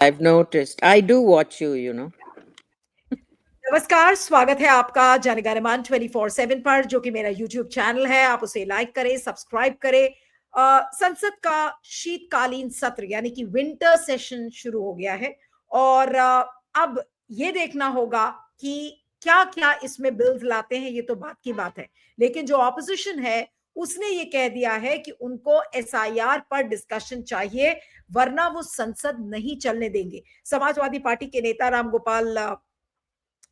I've noticed. I do watch you. नमस्कार, स्वागत है आपका जनगणमान 24/7 पर, जो कि मेरा यूट्यूब चैनल है। आप उसे लाइक करें, सब्सक्राइब करें। संसद का शीतकालीन सत्र यानी कि विंटर सेशन शुरू हो गया है और अब ये देखना होगा कि क्या क्या इसमें बिल्स लाते हैं। ये तो बात की बात है, लेकिन जो ऑपोजिशन है उसने ये कह दिया है कि उनको एसआईआर पर डिस्कशन चाहिए, वरना वो संसद नहीं चलने देंगे। समाजवादी पार्टी के नेता रामगोपाल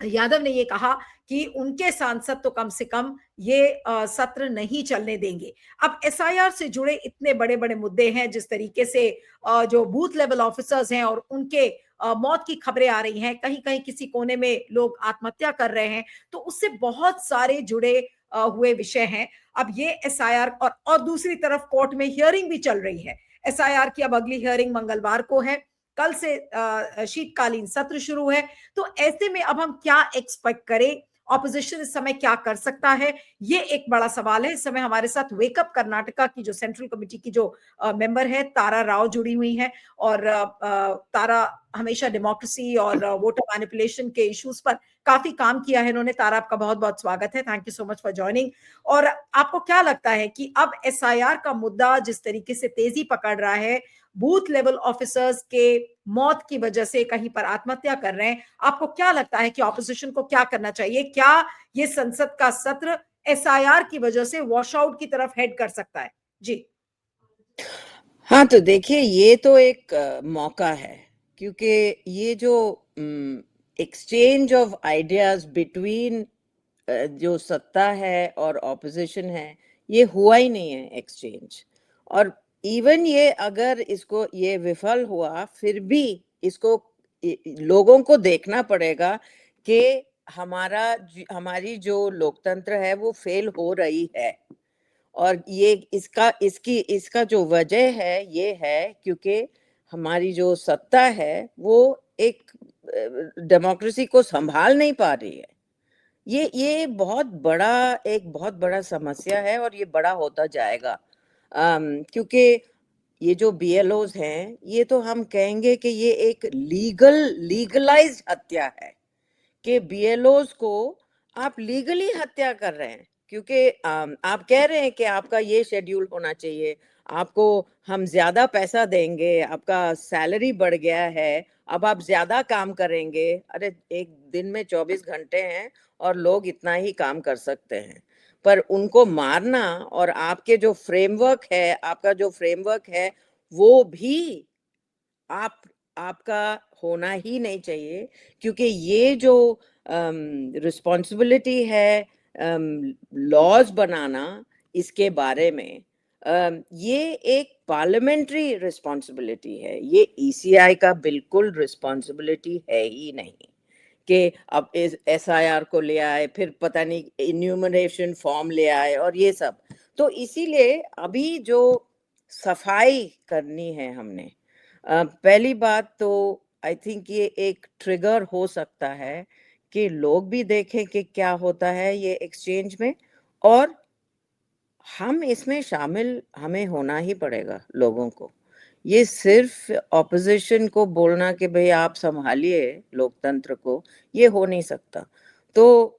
यादव ने ये कहा कि उनके सांसद तो कम से कम ये सत्र नहीं चलने देंगे। अब एसआईआर से जुड़े इतने बड़े बड़े मुद्दे हैं, जिस तरीके से जो बूथ लेवल ऑफिसर्स हैं और उनके मौत की खबरें आ रही हैं, कहीं कहीं किसी कोने में लोग आत्महत्या कर रहे हैं, तो उससे बहुत सारे जुड़े हुए विषय हैं। अब ये एसआईआर और दूसरी तरफ कोर्ट में हियरिंग भी चल रही है। एसआईआर की अब अगली हियरिंग मंगलवार को है। कल से शीतकालीन सत्र शुरू है। तो ऐसे में अब हम क्या एक्सपेक्ट करें, ऑपोजिशन इस समय क्या कर सकता है, ये एक बड़ा सवाल है। इस समय हमारे साथ वेकअप कर्नाटका की जो सेंट्रल कमेटी की जो मेंबर है तारा राव जुड़ी हुई है, और तारा हमेशा डेमोक्रेसी और वोटर मैनिपुलेशन के इश्यूज पर काफी काम किया है इन्होंने। तारा, आपका बहुत बहुत स्वागत है, thank you so much for joining. और आपको क्या लगता है कि अब एसआईआर का मुद्दा जिस तरीके से तेजी पकड़ रहा है, बूथ लेवल ऑफिसर्स के मौत की वजह से कहीं पर आत्महत्या कर रहे हैं, आपको क्या लगता है कि ऑपोजिशन को क्या करना चाहिए? क्या ये संसद का सत्र एसआईआर की वजह से वॉश आउट की तरफ हेड कर सकता है? जी हाँ, तो देखिए, ये तो एक मौका है, क्योंकि ये जो एक्सचेंज ऑफ आइडियाज बिटवीन जो सत्ता है और ऑपोजिशन है, ये हुआ ही नहीं है एक्सचेंज। और इवन ये अगर इसको ये विफल हुआ, फिर भी इसको लोगों को देखना पड़ेगा कि हमारी जो लोकतंत्र है वो फेल हो रही है। और ये इसका जो वजह है ये है क्योंकि हमारी जो सत्ता है वो एक डेमोक्रेसी को संभाल नहीं पा रही है। ये बहुत बड़ा समस्या है और ये बड़ा होता जाएगा। क्योंकि ये जो बीएलओज हैं, ये तो हम कहेंगे कि ये एक लीगलाइज्ड हत्या है, कि बीएलओज को आप लीगली हत्या कर रहे हैं। क्योंकि आप कह रहे हैं कि आपका ये शेड्यूल होना चाहिए, आपको हम ज्यादा पैसा देंगे, आपका सैलरी बढ़ गया है, अब आप ज्यादा काम करेंगे। अरे, एक दिन में 24 घंटे हैं और लोग इतना ही काम कर सकते हैं। पर उनको मारना, और आपका जो फ्रेमवर्क है वो भी आप आपका होना ही नहीं चाहिए। क्योंकि ये जो रिस्पॉन्सिबिलिटी है लॉज बनाना, इसके बारे में ये एक पार्लियामेंट्री रिस्पॉन्सिबिलिटी है, ये ईसीआई का बिल्कुल रिस्पॉन्सिबिलिटी है ही नहीं। कि अब इस एसआईआर को ले आए, फिर पता नहीं इन्यूमरेशन फॉर्म ले आए और ये सब। तो इसीलिए अभी जो सफाई करनी है हमने, पहली बात तो आई थिंक ये एक ट्रिगर हो सकता है कि लोग भी देखें कि क्या होता है ये एक्सचेंज में, और हम इसमें शामिल हमें होना ही पड़ेगा लोगों को। ये सिर्फ ऑपोजिशन को बोलना कि भाई आप संभालिए लोकतंत्र को, ये हो नहीं सकता। तो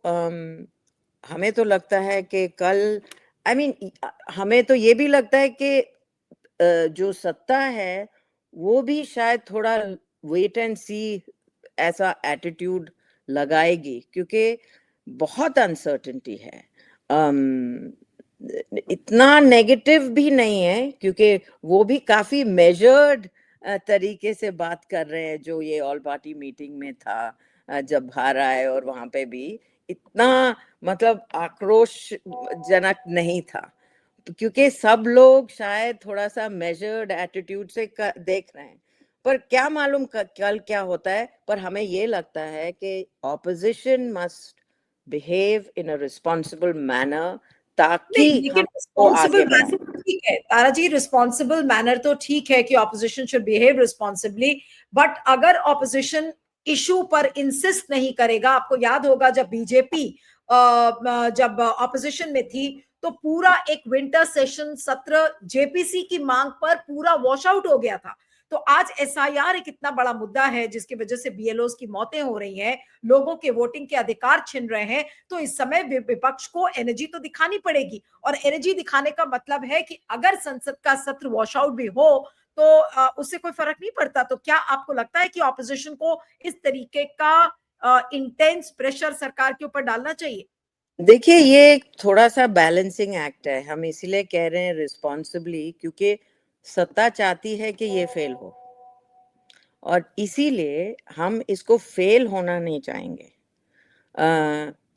हमें तो लगता है कि कल, आई मीन, हमें तो ये भी लगता है कि जो सत्ता है वो भी शायद थोड़ा वेट एंड सी ऐसा एटीट्यूड लगाएगी, क्योंकि बहुत अनसर्टेनिटी है। इतना नेगेटिव भी नहीं है, क्योंकि वो भी काफी मेजर्ड तरीके से बात कर रहे हैं। जो ये ऑल पार्टी मीटिंग में था, जब बाहर आए, और वहां पे भी इतना मतलब आक्रोशजनक नहीं था, क्योंकि सब लोग शायद थोड़ा सा मेजर्ड एटीट्यूड से देख रहे हैं। पर क्या मालूम कल क्या होता है। पर हमें ये लगता है कि opposition must behave in a responsible manner, ताकि नहीं, लेकिन हम को रिस्पॉन्सिबल आगे मैनर बढ़ाए। तो ठीक है तारा जी, रिस्पॉन्सिबल मैनर तो ठीक है कि opposition should behave responsibly. But अगर ऑपोजिशन इशू पर इंसिस्ट नहीं करेगा, आपको याद होगा जब बीजेपी जब ऑपोजिशन में थी, तो पूरा एक विंटर सेशन सत्र जेपीसी की मांग पर पूरा वॉश आउट हो गया था। तो आज एसआईआर एक इतना बड़ा मुद्दा है जिसकी वजह से बीएलओ की मौतें हो रही हैं, लोगों के वोटिंग के अधिकार छिन रहे हैं। तो इस समय विपक्ष को एनर्जी तो दिखानी पड़ेगी, और एनर्जी दिखाने का मतलब है कि अगर संसद का सत्र वॉश आउट भी हो तो उससे कोई फर्क नहीं पड़ता। तो क्या आपको लगता है कि ऑपोजिशन को इस तरीके का इंटेंस प्रेशर सरकार के ऊपर डालना चाहिए? देखिए, ये थोड़ा सा बैलेंसिंग एक्ट है, हम इसीलिए कह रहे हैं रिस्पॉन्सिबली, क्योंकि सत्ता चाहती है कि ये फेल हो, और इसीलिए हम इसको फेल होना नहीं चाहेंगे।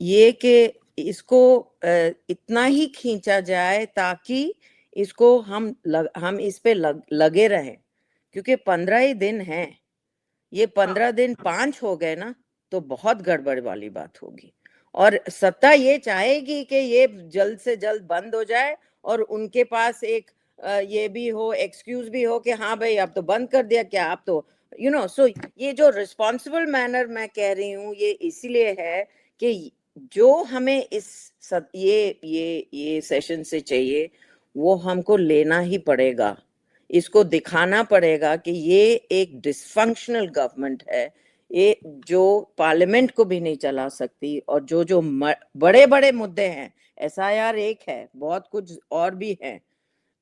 ये कि इसको इतना ही खींचा जाए ताकि इसको हम इस पे लगे रहें, क्योंकि 15 ही दिन हैं। ये 15 दिन 5 हो गए ना, तो बहुत गड़बड़ वाली बात होगी। और सत्ता ये चाहेगी कि ये जल्द से जल्द बंद हो जाए, और उनके पास एक ये भी हो, एक्सक्यूज भी हो कि हाँ भाई अब तो बंद कर दिया क्या, आप तो सो ये जो रिस्पॉन्सिबल मैनर मैं कह रही हूँ, ये इसीलिए है कि जो हमें ये सेशन से चाहिए वो हमको लेना ही पड़ेगा। इसको दिखाना पड़ेगा कि ये एक डिसफंक्शनल गवर्नमेंट है, ये जो पार्लियामेंट को भी नहीं चला सकती, और जो बड़े बड़े मुद्दे हैं, एसआईआर एक है, बहुत कुछ और भी है,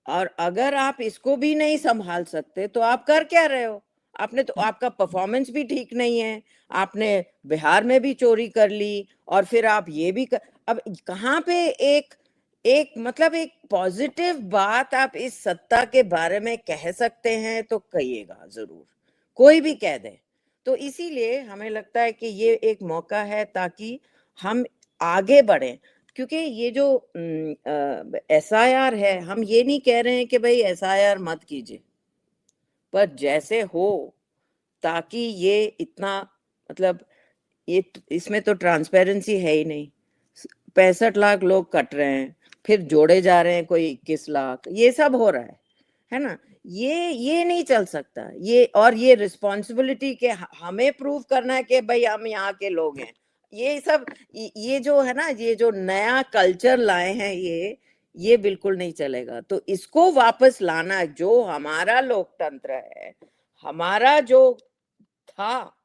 और अगर आप इसको भी नहीं संभाल सकते तो आप कर क्या रहे हो? आपका परफॉर्मेंस भी ठीक नहीं है, आपने बिहार में भी चोरी कर ली, और फिर आप ये भी अब कहाँ पे एक एक मतलब एक पॉजिटिव बात आप इस सत्ता के बारे में कह सकते हैं तो कहिएगा जरूर, कोई भी कह दे। तो इसीलिए हमें लगता है कि ये एक मौका है ताकि हम आगे बढ़ें, क्योंकि ये जो एसआईआर है, हम ये नहीं कह रहे हैं कि भाई एसआईआर मत कीजिए, पर जैसे हो, ताकि ये इतना मतलब ये इसमें तो ट्रांसपेरेंसी है ही नहीं। 65 लाख लोग कट रहे हैं, फिर जोड़े जा रहे हैं कोई 21 लाख, ये सब हो रहा है ना? ये नहीं चल सकता। ये रिस्पॉन्सिबिलिटी के हमें प्रूव करना है कि भाई हम यहाँ के लोग हैं, ये सब ये जो है ना, ये जो नया कल्चर लाए हैं, ये बिल्कुल नहीं चलेगा। तो इसको वापस लाना, जो हमारा लोकतंत्र है, हमारा जो था,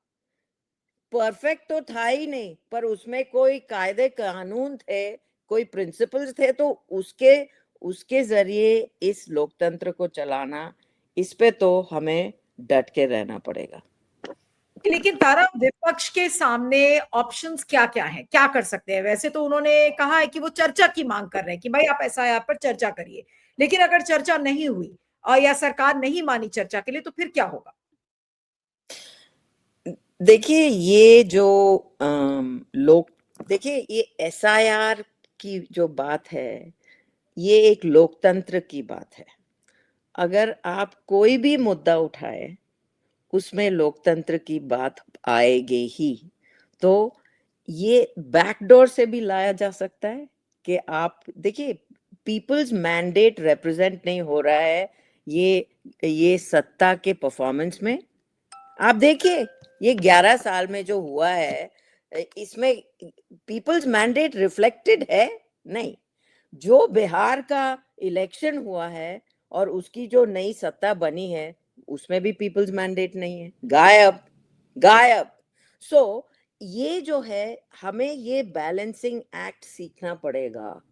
परफेक्ट तो था ही नहीं, पर उसमें कोई कायदे कानून थे, कोई प्रिंसिपल्स थे, तो उसके उसके जरिए इस लोकतंत्र को चलाना, इस पे तो हमें डट के रहना पड़ेगा। लेकिन तारा, विपक्ष के सामने ऑप्शंस क्या क्या हैं, क्या कर सकते हैं? वैसे तो उन्होंने कहा है कि वो चर्चा की मांग कर रहे हैं कि भाई आप एसआईआर पर चर्चा करिए, लेकिन अगर चर्चा नहीं हुई और या सरकार नहीं मानी चर्चा के लिए, तो फिर क्या होगा? देखिए, ये जो लोग देखिए, ये एसआईआर की जो बात है, ये एक लोकतंत्र की बात है। अगर आप कोई भी मुद्दा उठाए, उसमें लोकतंत्र की बात आएगी ही। तो ये बैकडोर से भी लाया जा सकता है कि आप देखिए, पीपल्स मैंडेट रिप्रेजेंट नहीं हो रहा है ये सत्ता के परफॉर्मेंस में। आप देखिए, ये 11 साल में जो हुआ है, इसमें पीपल्स मैंडेट रिफ्लेक्टेड है नहीं। जो बिहार का इलेक्शन हुआ है और उसकी जो नई सत्ता बनी है, उसमें भी पीपल्स मैंडेट नहीं है, गायब गायब। सो ये जो है, हमें ये बैलेंसिंग एक्ट सीखना पड़ेगा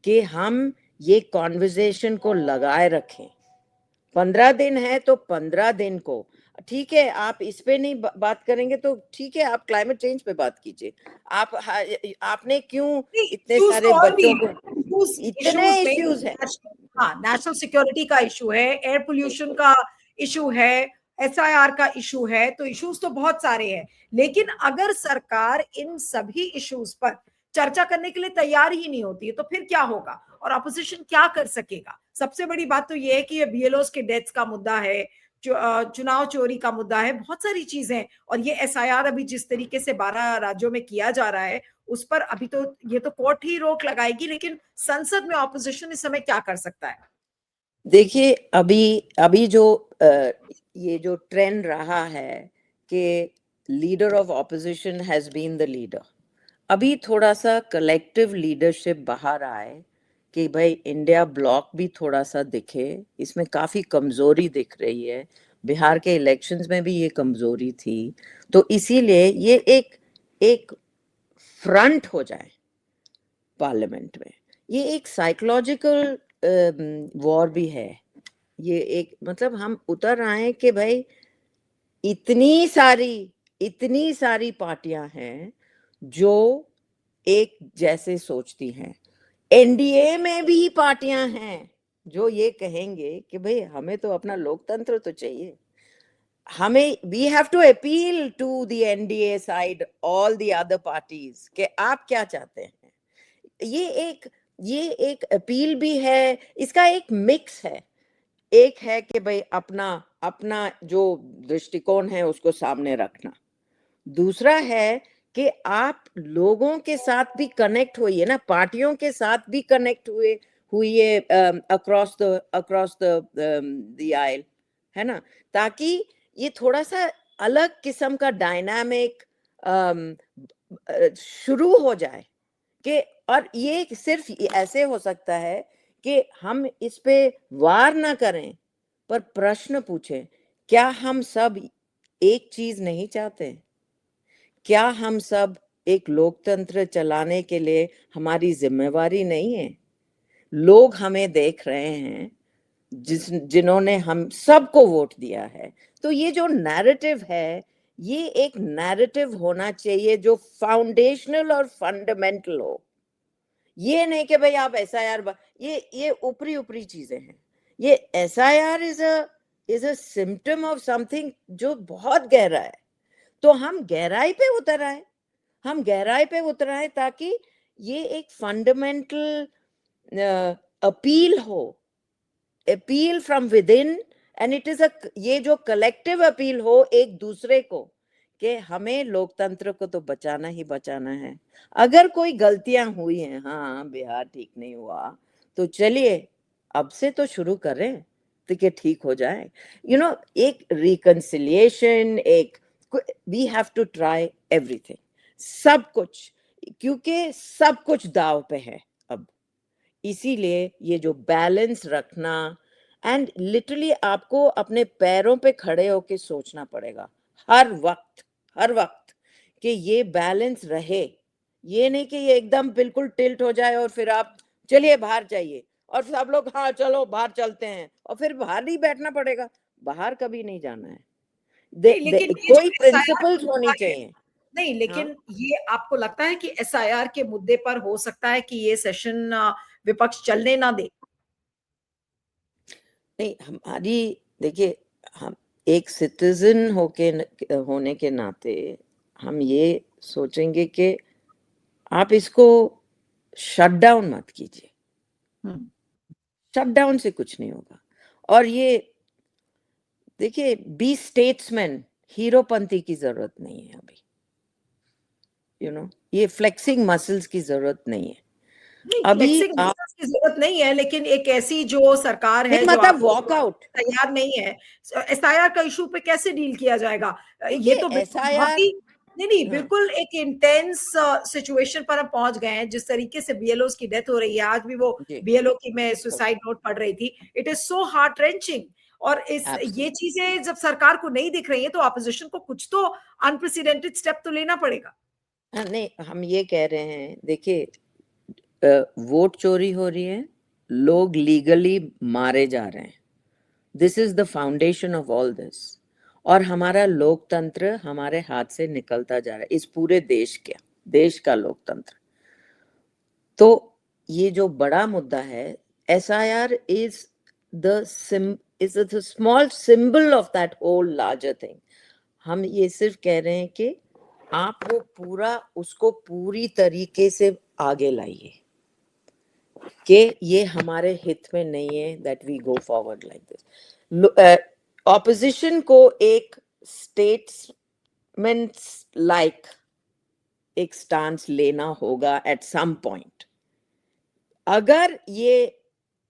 कि हम ये कॉन्वर्जेशन को लगाए रखें। 15 दिन है तो 15 दिन को ठीक है, आप इस पे नहीं बात करेंगे तो ठीक है, आप क्लाइमेट चेंज पे बात कीजिए। आपने क्यों इतने सारे बच्चों को, इतने इश्यूज हैं। हाँ, नेशनल सिक्योरिटी का इशू है, एयर पोल्यूशन का इशू है, एसआईआर का इशू है, तो इश्यूज तो बहुत सारे हैं। लेकिन अगर सरकार इन सभी इश्यूज पर चर्चा करने के लिए तैयार ही नहीं होती है, तो फिर क्या होगा और अपोजिशन क्या कर सकेगा? सबसे बड़ी बात तो ये है कि ये बीएलओस के डेथ्स का मुद्दा है, चुनाव चोरी का मुद्दा है, बहुत सारी चीजें हैं। और ये एसआईआर अभी जिस तरीके से 12 राज्यों में किया जा रहा है, उस पर अभी तो ये तो कोर्ट ही रोक लगाएगी, लेकिन संसद में ऑपोजिशन इस समय क्या कर सकता है? देखिए, अभी अभी जो ये जो ट्रेंड रहा है कि leader of opposition has been the leader, अभी थोड़ा सा कलेक्टिव लीडरशिप बाहर आए कि भाई इंडिया ब्लॉक भी थोड़ा सा दिखे, इसमें काफी कमजोरी दिख रही है। बिहार के इलेक्शंस में भी ये कमजोरी थी, तो इसीलिए ये एक फ्रंट हो जाए पार्लियामेंट में, ये एक साइकोलॉजिकल वॉर भी है। ये एक मतलब हम उतर आए कि भाई इतनी सारी पार्टियां हैं जो एक जैसे सोचती हैं। एनडीए में भी पार्टियां हैं जो ये कहेंगे कि भाई हमें तो अपना लोकतंत्र तो चाहिए, हमें we have to appeal to the NDA side, all the other parties, कि आप क्या चाहते हैं। ये एक अपील भी है, इसका एक मिक्स है। एक है कि भाई अपना अपना जो दृष्टिकोण है उसको सामने रखना, दूसरा है कि आप लोगों के साथ भी कनेक्ट होइए ना, पार्टियों के साथ भी कनेक्ट हुए अक्रॉस द आइल, है ना, ताकि ये थोड़ा सा अलग किस्म का डायनामिक शुरू हो जाए कि, और ये सिर्फ ऐसे हो सकता है कि हम इस पे वार ना करें पर प्रश्न पूछें, क्या हम सब एक चीज नहीं चाहते? क्या हम सब एक लोकतंत्र चलाने के लिए हमारी जिम्मेवारी नहीं है? लोग हमें देख रहे हैं, जिन्होंने हम सबको वोट दिया है। तो ये जो नैरेटिव है, ये एक नैरेटिव होना चाहिए जो फाउंडेशनल और फंडामेंटल हो। ये नहीं कि भाई आप एसआईआर, ये ऊपरी ऊपरी चीजें हैं। ये SIR is a symptom of something जो बहुत गहरा है। तो हम गहराई पे उतर आए, ताकि ये एक फंडामेंटल अपील हो, appeal from with in, and it is ये जो कलेक्टिव अपील हो एक दूसरे को, कि हमें लोकतंत्र को तो बचाना ही बचाना है। अगर कोई गलतियां हुई हैं, हाँ बिहार ठीक नहीं हुआ, तो चलिए अब से तो शुरू करें तो कि ठीक हो जाए। एक रिकंसिलिएशन, एक we have to try everything, सब कुछ, क्योंकि सब कुछ दाव पे है अब। इसीलिए ये जो बैलेंस रखना, एंड लिटरली आपको अपने पैरों पे खड़े होके सोचना पड़ेगा हर वक्त कि ये बैलेंस रहे। ये नहीं कि ये एकदम बिल्कुल टिल्ट हो जाए और फिर आप चलिए बाहर जाइए और सब लोग हाँ चलो बाहर चलते हैं, और फिर बाहर ही बैठना पड़ेगा। बाहर कभी नहीं जाना है। नहीं, लेकिन ये जो कोई एसआईआर प्रिंसिपल्स का होनी मुद्दा है, चाहिए। नहीं, हाँ, लेकिन ये आपको लगता है कि एसआईआर के मुद्दे पर हो सकता है कि ये सेशन विपक्ष चलने ना दे? नहीं, हमारी देखिए, हम एक सिटीजन होने के नाते हम ये सोचेंगे कि आप इसको शट डाउन मत कीजिए। शट डाउन से कुछ नहीं होगा। और ये देखिए, बी स्टेट्समैन, हीरोपंती की जरूरत नहीं है अभी। ये फ्लेक्सिंग मसल्स की जरूरत नहीं है नहीं, अभी। फ्लेक्सिंग आप मसल्स की जरूरत नहीं है, लेकिन एक ऐसी जो सरकार है नहीं, जो मतलब आपको वॉकआउट। तैयार नहीं है, एसआईआर का इशू पे कैसे डील किया जाएगा? ये देखिए तो बिल्कुल बहुत एसआईआर, ही, नहीं नहीं, हाँ बिल्कुल एक इंटेंस सिचुएशन पर हम पहुंच गए हैं। जिस तरीके से बीएलओ की डेथ हो रही है, आज भी वो जी, बीएलओ की मैं सुसाइड नोट पढ़ रही थी। It is so heart wrenching. और ये एब्सोल्युटली। चीजें जब सरकार को नहीं दिख रही है, तो ऑपोजिशन को कुछ तो अनप्रेसिडेंटेड स्टेप तो लेना पड़ेगा। नहीं, हम ये कह रहे हैं, देखिए वोट चोरी हो रही है, लोग लीगली मारे जा रहे हैं, this is the foundation of all this, और हमारा लोकतंत्र हमारे हाथ से निकलता जा रहा है, इस पूरे देश का लोकतंत्र। तो ये जो बड़ा मुद्दा है, SIR is the small symbol of that whole larger thing. हम ये सिर्फ कह रहे हैं कि आप वो उसको पूरी तरीके से आगे लाइए, कि ये हमारे हित में नहीं है that we go forward like this. Opposition को एक स्टेट्समैन लाइक एक स्टांस लेना होगा एट सम पॉइंट। अगर ये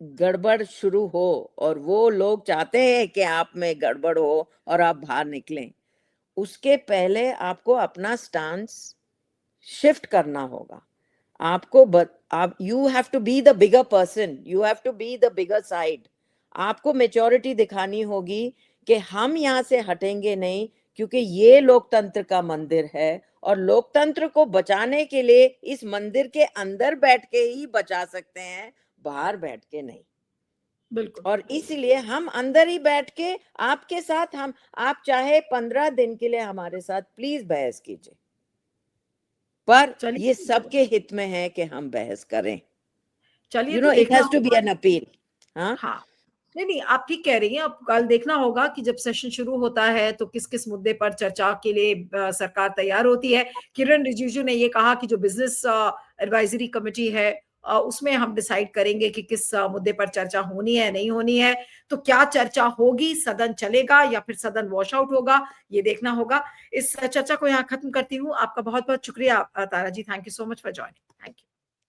गड़बड़ शुरू हो और वो लोग चाहते हैं कि आप में गड़बड़ हो और आप बाहर निकलें, उसके पहले आपको अपना स्टांस शिफ्ट करना होगा। आप you have to be the bigger person, you have to be the bigger side. आपको मेच्योरिटी दिखानी होगी कि हम यहाँ से हटेंगे नहीं, क्योंकि ये लोकतंत्र का मंदिर है और लोकतंत्र को बचाने के लिए इस मंदिर के अंदर बैठ के ही बचा सकते हैं, बाहर बैठ के नहीं। बिल्कुल। और इसलिए हम अंदर ही बैठ के आपके साथ आप चाहे 15 दिन के लिए हमारे साथ प्लीज बहस कीजिए, पर चलिए, ये सबके हित में है कि हम बहस करें। चलिए यू तो नो, इट देखना हैज टू बी होगा। An appeal. हाँ, हाँ, नहीं, नहीं, आप ठीक कह रही हैं। अब कल देखना होगा कि जब सेशन शुरू होता है तो किस-किस मुद्दे पर चर्चा के लिए सरकार तैयार होती है। किरण रिजिजू ने ये कहा कि जो बिज़नेस एडवाइजरी कमिटी है उसमें हम डिसाइड करेंगे कि किस मुद्दे पर चर्चा होनी है, नहीं होनी है। तो क्या चर्चा होगी, सदन चलेगा या फिर सदन वॉश आउट होगा, ये देखना होगा। इस चर्चा को यहाँ खत्म करती हूँ। आपका बहुत-बहुत शुक्रिया Tara ji. Thank you so much for joining. Thank you.